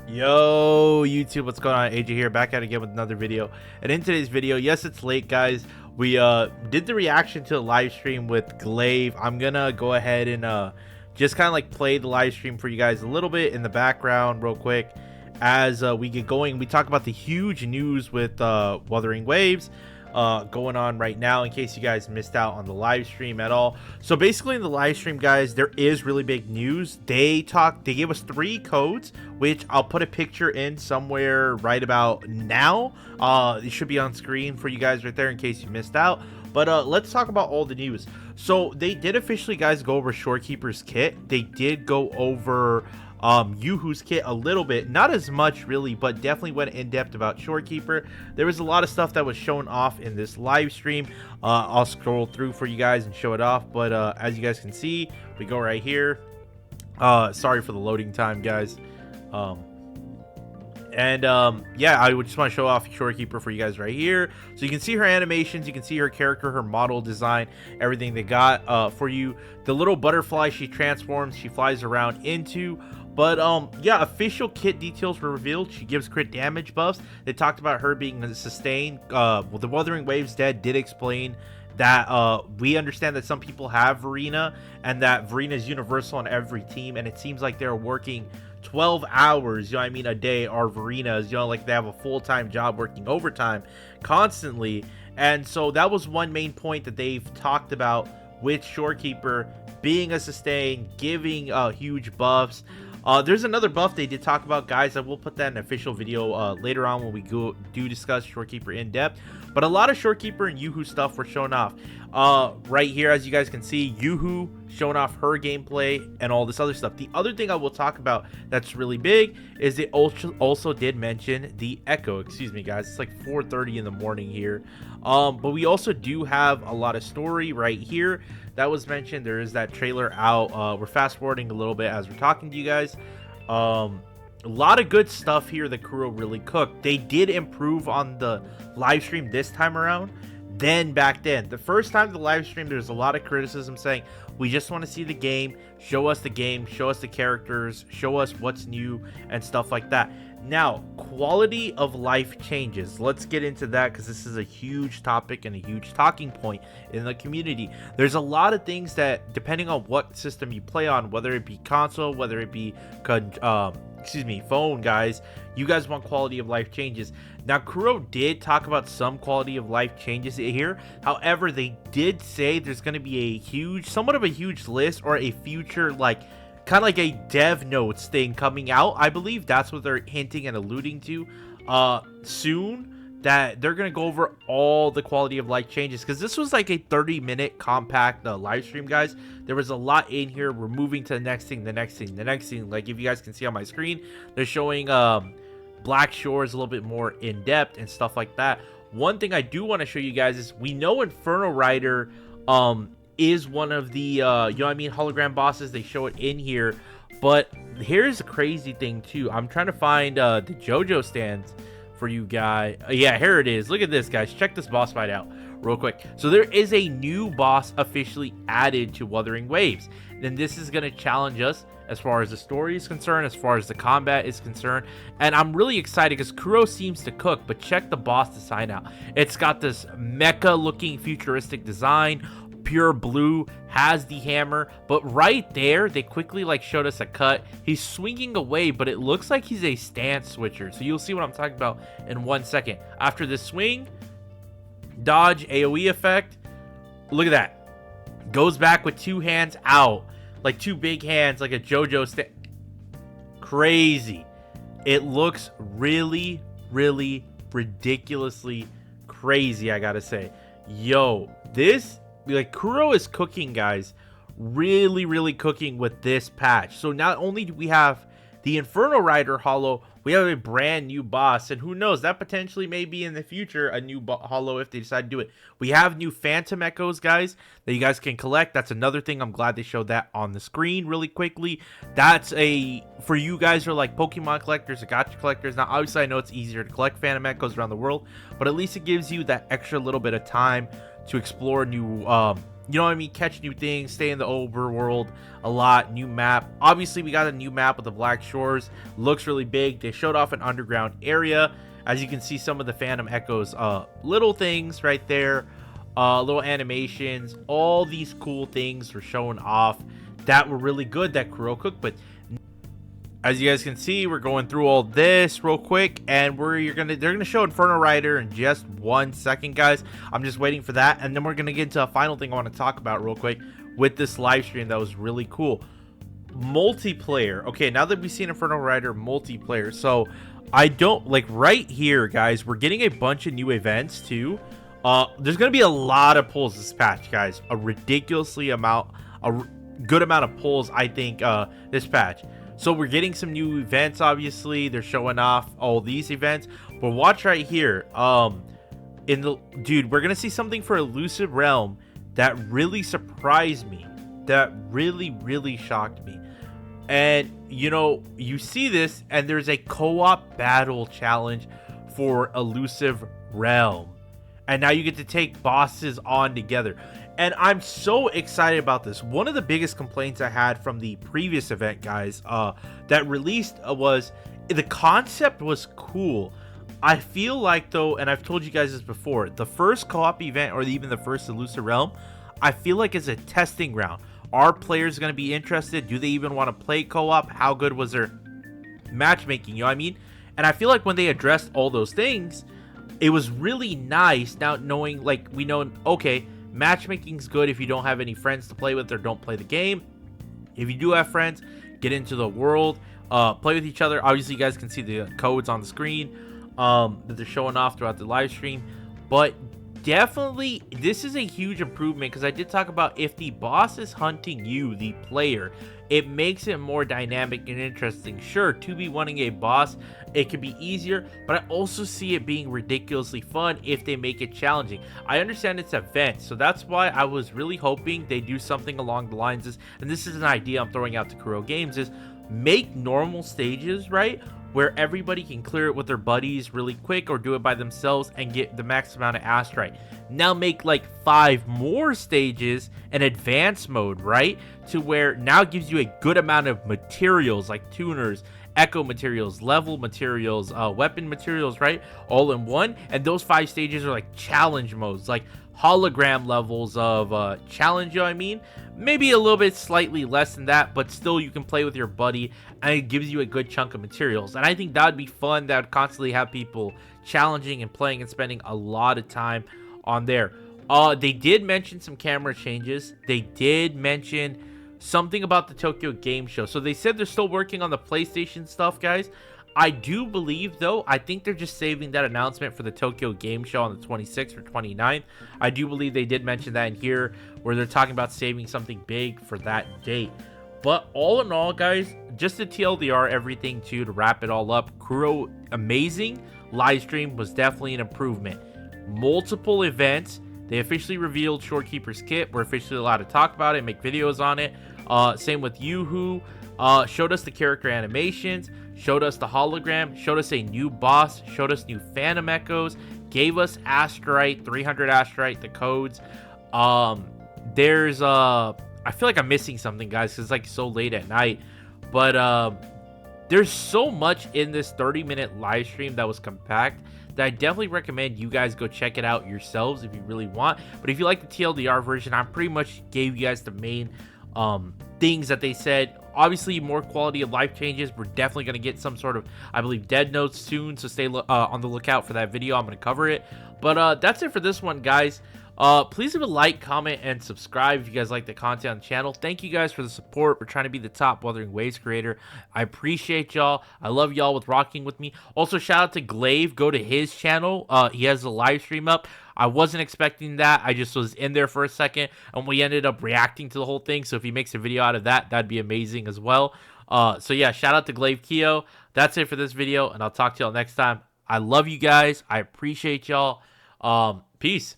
Yo YouTube, what's going on? AJ here, back at it again with another video. And in today's video, yes, it's late, guys, we did the reaction to the live stream with Glaive. I'm gonna go ahead and just kind of like play the live stream for you guys a little bit in the background real quick as we get going. We talk about the huge news with Wuthering Waves going on right now, in case you guys missed out on the live stream at all. So basically in the live stream, guys, there is really big news. They gave us 3 codes, which I'll put a picture in somewhere right about now. It should be on screen for you guys right there in case you missed out. But let's talk about all the news. So they did officially, guys, go over Shorekeeper's kit. They did go over Yoo-Hoo's kit a little bit, not as much really, but definitely went in depth about Shorekeeper. There was a lot of stuff that was shown off in this live stream. I'll scroll through for you guys and show it off, but as you guys can see, we go right here. Sorry for the loading time, guys. Yeah, I would just want to show off Shorekeeper for you guys right here, so you can see her animations, you can see her character, her model design, everything they got for you. The little butterfly she transforms, she flies around into. But yeah, official kit details were revealed. She gives crit damage buffs. They talked about her being sustained. Well, the Wuthering Waves dead did explain that we understand that some people have Verena, and that Verena is universal on every team, and it seems like they're working 12 hours, you know what I mean, a day. Our Verenas, you know, like they have a full-time job working overtime constantly. And so that was one main point that they've talked about with Shorekeeper being a sustain, giving huge buffs. There's another buff they did talk about, guys. I will put that in an official video later on when we do discuss Shorekeeper in depth. But a lot of Shorekeeper and Yoo-Hoo stuff were shown off. Right here, as you guys can see, Yoo-Hoo showing off her gameplay and all this other stuff. The other thing I will talk about that's really big is they also did mention the Echo. Excuse me, guys. It's like 4:30 in the morning here. But we also do have a lot of story right here that was mentioned. There is that trailer out. We're fast forwarding a little bit as we're talking to you guys. A lot of good stuff here that Kuro really cooked. They did improve on the live stream this time around than back then. The first time the live stream, there's a lot of criticism saying we just want to see the game, show us the game, show us the characters, show us what's new and stuff like that. Now, quality of life changes. Let's get into that, because this is a huge topic and a huge talking point in the community. There's a lot of things that, depending on what system you play on, whether it be console, whether it be phone, guys, you guys want quality of life changes. Now, Kuro did talk about some quality of life changes here. However, they did say there's going to be somewhat of a huge list, or a future, like, kind of like a dev notes thing coming out. I believe that's what they're hinting and alluding to soon, that they're going to go over all the quality of life changes, because this was like a 30-minute compact live stream, guys. There was a lot in here. We're moving to the next thing. Like, if you guys can see on my screen, they're showing Black Shores a little bit more in depth and stuff like that. One thing I do want to show you guys is, we know Inferno Rider is one of the you know what I mean, hologram bosses. They show it in here, but here's a crazy thing too. I'm trying to find the JoJo stands for you guys. Yeah, here it is. Look at this, guys. Check this boss fight out real quick. So there is a new boss officially added to Wuthering Waves, and this is going to challenge us as far as the story is concerned, as far as the combat is concerned. And I'm really excited because Kuro seems to cook. But check the boss design out. It's got this mecha looking futuristic design. Pure blue, has the hammer, but right there they quickly like showed us a cut. He's swinging away, but it looks like he's a stance switcher, so you'll see what I'm talking about in 1 second. After this swing, dodge, AoE effect, look at that, goes back with 2 hands out, like 2 big hands, like a JoJo crazy. It looks really ridiculously crazy, I gotta say. Yo, this, like, Kuro is cooking, guys, really cooking with this patch. So not only do we have the Inferno Rider holo, we have a brand new boss, and who knows, that potentially may be in the future a new holo if they decide to do it. We have new Phantom Echoes, guys, that you guys can collect. That's another thing. I'm glad they showed that on the screen really quickly. That's for you guys who are like Pokemon collectors or gacha collectors. Now, obviously, I know it's easier to collect Phantom Echoes around the world, but at least it gives you that extra little bit of time to explore new you know what I mean, catch new things, stay in the overworld a lot. New map, obviously we got a new map with the Black Shores, looks really big. They showed off an underground area, as you can see some of the Phantom Echoes little things right there, little animations, all these cool things were showing off that were really good that Kuro cooked. But as you guys can see, we're going through all this real quick, and they're gonna show Inferno Rider in just 1 second, guys. I'm just waiting for that, and then we're gonna get into a final thing I want to talk about real quick with this live stream that was really cool. Multiplayer. Okay, now that we've seen Inferno Rider multiplayer, so I don't like right here, guys. We're getting a bunch of new events too. There's gonna be a lot of pulls this patch, guys. A good amount of pulls, I think, this patch. So we're getting some new events, obviously. They're showing off all these events. But watch right here. Dude, we're going to see something for Elusive Realm that really surprised me. That really, really shocked me. And, you know, you see this, and there's a co-op battle challenge for Elusive Realm. And now you get to take bosses on together. And I'm so excited about this. One of the biggest complaints I had from the previous event, guys, that released was the concept was cool. I feel like, though, and I've told you guys this before, the first co-op event or even the first Elusive Realm, I feel like it's a testing ground. Are players going to be interested? Do they even want to play co-op? How good was their matchmaking? You know what I mean? And I feel like when they addressed all those things, it was really nice now knowing, like, we know, okay, matchmaking's good if you don't have any friends to play with or don't play the game. If you do have friends, get into the world, play with each other. Obviously, you guys can see the codes on the screen that they're showing off throughout the live stream. But definitely, this is a huge improvement because I did talk about if the boss is hunting you, the player, it makes it more dynamic and interesting. Sure, 2v1ing a boss, it could be easier, but I also see it being ridiculously fun if they make it challenging. I understand it's an event, so that's why I was really hoping they do something along the lines of, and this is an idea I'm throwing out to Kuro Games, is make normal stages, right, where everybody can clear it with their buddies really quick or do it by themselves and get the max amount of astrite. Now make like 5 more stages in advanced mode, right, to where now it gives you a good amount of materials like tuners, echo materials, level materials, weapon materials, right, all in one. And those 5 stages are like challenge modes, like hologram levels of challenge, you know what I mean? Maybe a little bit slightly less than that, but still you can play with your buddy and it gives you a good chunk of materials. And I think that would be fun. That would constantly have people challenging and playing and spending a lot of time on there. They did mention some camera changes. They did mention something about the Tokyo Game Show. So they said they're still working on the PlayStation stuff, guys. I do believe, though, I think they're just saving that announcement for the Tokyo Game Show on the 26th or 29th. I do believe they did mention that in here, where they're talking about saving something big for that date. But all in all, guys, just to TLDR everything, too, to wrap it all up, Kuro, amazing. Live stream was definitely an improvement. Multiple events. They officially revealed Shorekeeper's kit. We're officially allowed to talk about it, make videos on it. Same with Yoo-Hoo. Showed us the character animations, showed us the hologram, showed us a new boss, showed us new Phantom Echoes, gave us Astrite, 300 Astrite, the codes. There's I feel like I'm missing something, guys, because it's like so late at night. But there's so much in this 30-minute live stream that was compact that I definitely recommend you guys go check it out yourselves if you really want. But if you like the TLDR version, I pretty much gave you guys the main things that they said. Obviously, more quality of life changes. We're definitely going to get some sort of, I believe, dead notes soon, so stay on the lookout for that video. I'm going to cover it. But that's it for this one, guys. Please leave a like, comment, and subscribe if you guys like the content on the channel. Thank you guys for the support. We're trying to be the top Wuthering Waves creator. I appreciate y'all. I love y'all with rocking with me. Also, shout out to Glaive. Go to his channel. He has a live stream up. I wasn't expecting that. I just was in there for a second, and we ended up reacting to the whole thing. So if he makes a video out of that, that'd be amazing as well. So yeah, shout out to Glaive Keo. That's it for this video, and I'll talk to y'all next time. I love you guys. I appreciate y'all. Peace.